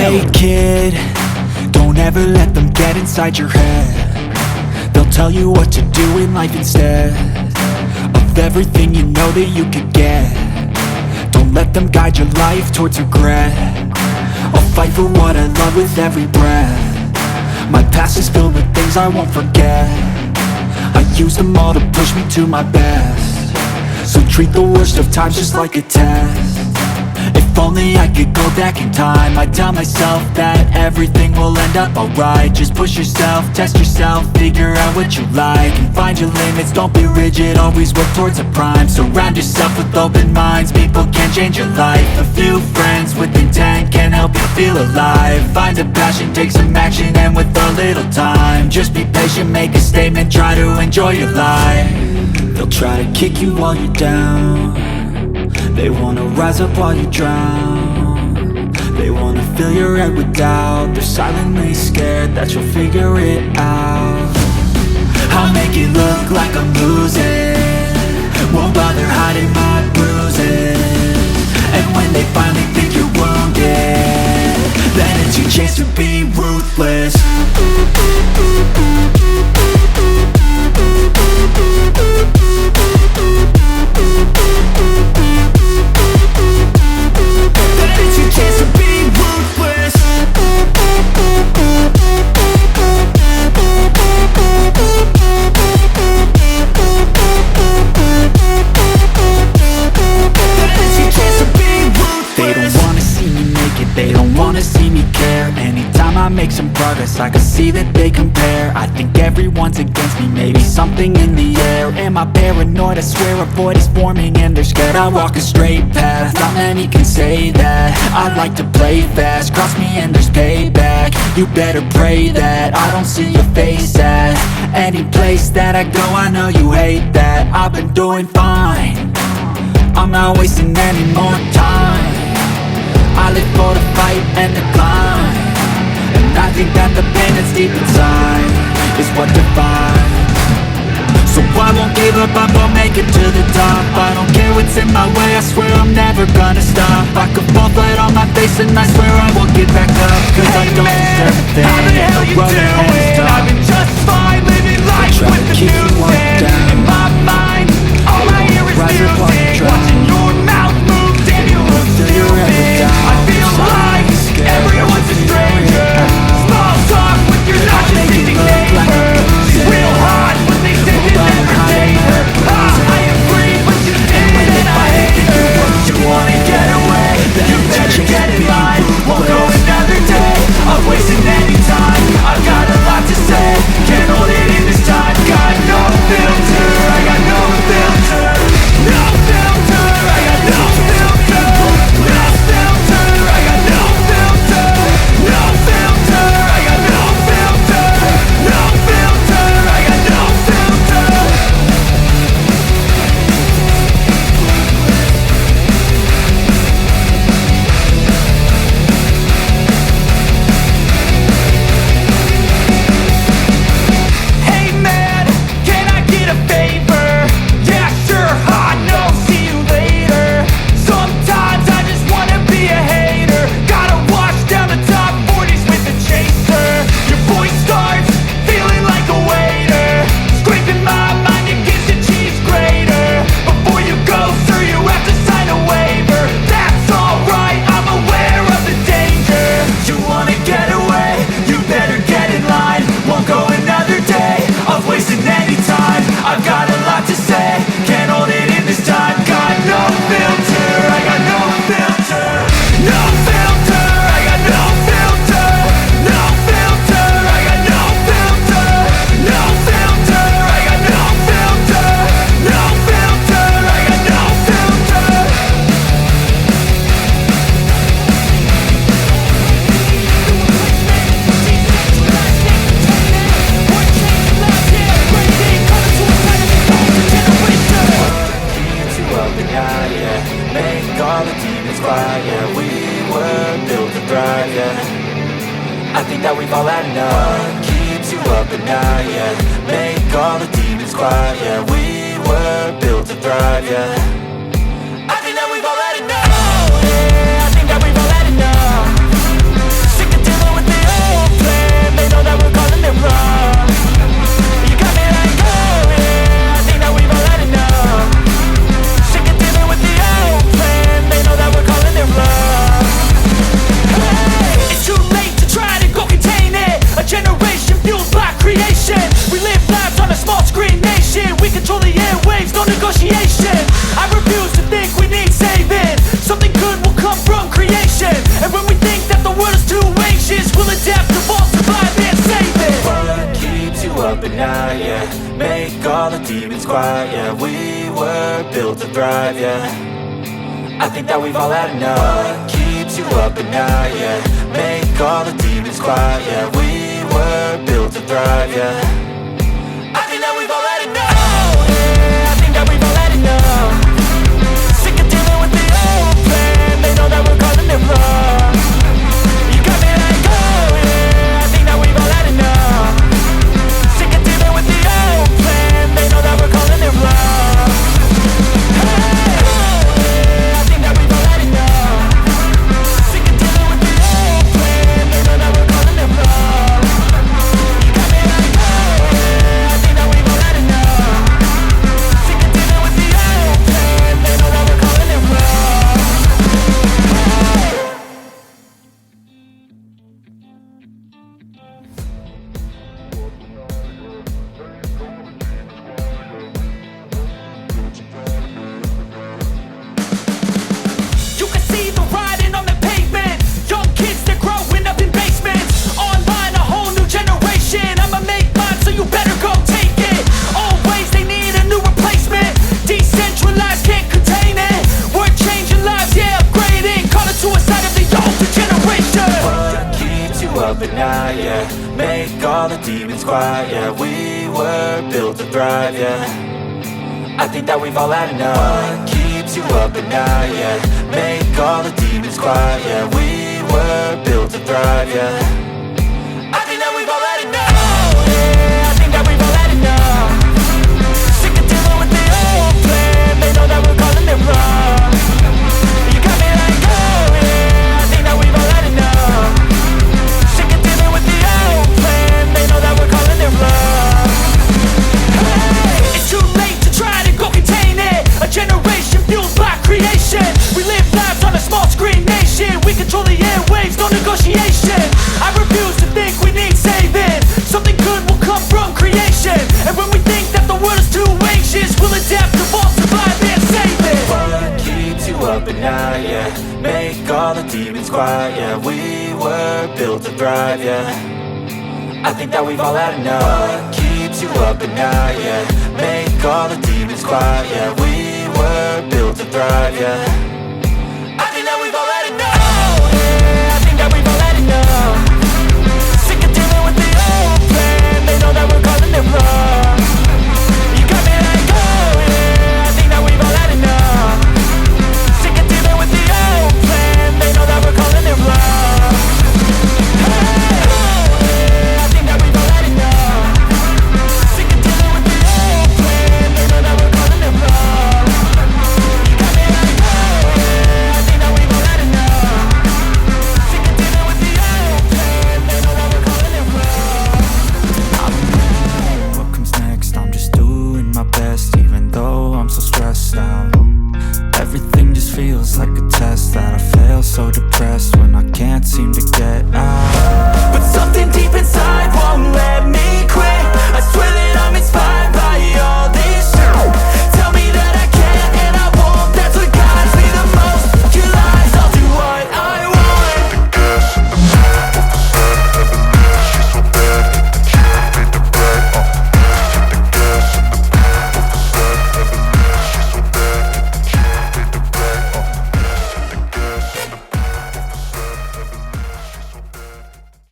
Hey kid, don't ever let them get inside your head. They'll tell you what to do in life instead of everything you know that you could get. Don't let them guide your life towards regret. I'll fight for what I love with every breath. My past is filled with things I won't forget. I use them all to push me to my best. So treat the worst of times just like a test. If only I could go back in time, I'd tell myself that everything will end up alright. Just push yourself, test yourself, figure out what you like, and find your limits, don't be rigid, always work towards a prime. Surround yourself with open minds, people can change your life. A few friends with intent can help you feel alive. Find a passion, take some action, and with a little time, just be patient, make a statement, try to enjoy your life. They'll try to kick you while you're down. They wanna rise up while you drown. They wanna fill your head with doubt. They're silently scared that you'll figure it out. I'll make it look like I'm losing, won't bother hiding my bruises. And when they finally think you're wounded, then it's your chance to be ruthless. They don't wanna see me care. Anytime I make some progress, I can see that they compare. I think everyone's against me, maybe something in the air. Am I paranoid? I swear a void is forming and they're scared I walk a straight path. Not many can say that. I like to play fast, cross me and there's payback. You better pray that I don't see your face at any place that I go. I know you hate that. I've been doing fine, I'm not wasting any more time. I live for the fight and the climb, and I think that the pain that's deep inside is what defines. So I won't give up, I won't make it to the top. I don't care what's in my way, I swear I'm never gonna stop. I could fall flat on my face and I swear I will get back up. Cause I don't deserve a thing. How the hell you doing? I've been just fine living life with the music in my mind. All I hear is music, watching your mouth move. Damn, you look stupid. I feel like everyone's a stranger. Small talk with your narcissistic neighbor. She's real hot, but they say they never date her. I agree, but she's dead and I hate her. You wanna get away, you better get in line. Won't go another day of wasting any time. I've got a lot to say, can't hold it in this time. Got no filter, I got no filter. No filter, I got no filter. No filter, I got no filter. No filter, I got no filter. No filter, I got no filter. Hey man, can I get a favor? Yeah sure, no, see you later. Sometimes I just wanna be a hater. Gotta wash down the top 40s with a chaser. Your voice starts feeling like a waiter, scraping my mind against a cheese grater. Before you go, sir, you have to sign a waiver. That's alright, I'm aware of the danger. You wanna get away, you better get in line. Won't go another day of wasting any time. I've got a lot to say, can't hold it in this time. Got no filter, I got no filter. No filter, I got no filter. No filter, I got no filter. No filter, I got no filter. No filter, I got no filter. Make all the demons quiet, yeah. We were built to thrive, yeah. I think that we've all had enough. Keeps you up at night, yeah. Make all the demons quiet, yeah. We were built to thrive, yeah. I think that we've all had enough. Oh, yeah, I think that we've all had enough. demons quiet, yeah. We were built to thrive, yeah. I think that we've all had enough. What keeps you up at night, yeah. Make all the demons quiet, yeah. We were built to thrive, yeah. I think that we've all had enough, yeah. I think that we've all had enough. Sick of dealing with the old plan. They know that we're calling it bluff. You got me like, oh yeah. I think that we've all had enough. Sick of dealing with the old plan. They know that we're calling it bluff. Hey, oh yeah. I think that we've all had enough. Sick of dealing with the old plan. They know that we're calling it bluff. You got me like, oh yeah. I think that we've all had enough. Sick of dealing with the old plan. They know that we're calling it bluff. You can see the writing on the pavement. Young kids, they're growing up in basements. Online, a whole new generation. I'ma make mine, so you better go take it. Always, they need a new replacement. Decentralized, can't contain it. We're changing lives, yeah, upgrading. Call it suicide of the older generation. What keeps you up at night, yeah. Make all the demons quiet, yeah. We were built to thrive, yeah. I think that we've all had enough. What keeps you up at night, yeah. Make all the demons quiet, yeah. We were built to thrive, yeah. I think that we've all had enough, yeah. I think that we've all had enough. Sick of dealing with the old plan. They know that we're calling it bluff. You got me like, oh yeah. I think that we've all had enough. Sick of dealing with the old plan. They know that we're calling it bluff. Hey, it's too late to try to go contain it. A generation fueled by creation. We live lives on a small screen nation. We control the airwaves, no negotiation. I refuse to think we need saving. Something good will come from creation. And when we think that the world is too anxious, we'll adapt, evolve, survive and save it. What keeps you up at night, yeah. Make all the demons quiet, yeah. We were built to thrive, yeah. I think that we've all had enough. What keeps you up at night, yeah. Make all the demons quiet, yeah. We were built to thrive, yeah. I think that we've all had enough, yeah. I think that we've all had enough. Sick of dealing with the old plan. They know that we're calling it bluff. You got me like, oh yeah. I think that we've all had enough. Sick of dealing with the old plan. They know that we're calling it bluff. Hey, oh yeah. I think that we've all had enough. Sick of dealing with the old plan. They know that we're calling it bluff. You got me like, oh yeah. I think that we've all had enough. Sick of dealing with the old plan. They know that we're calling it bluff. I don't know what comes next. I'm just doing my best, even though I'm so stressed out. Everything just feels like a test that I fail, so depressed when I can't seem to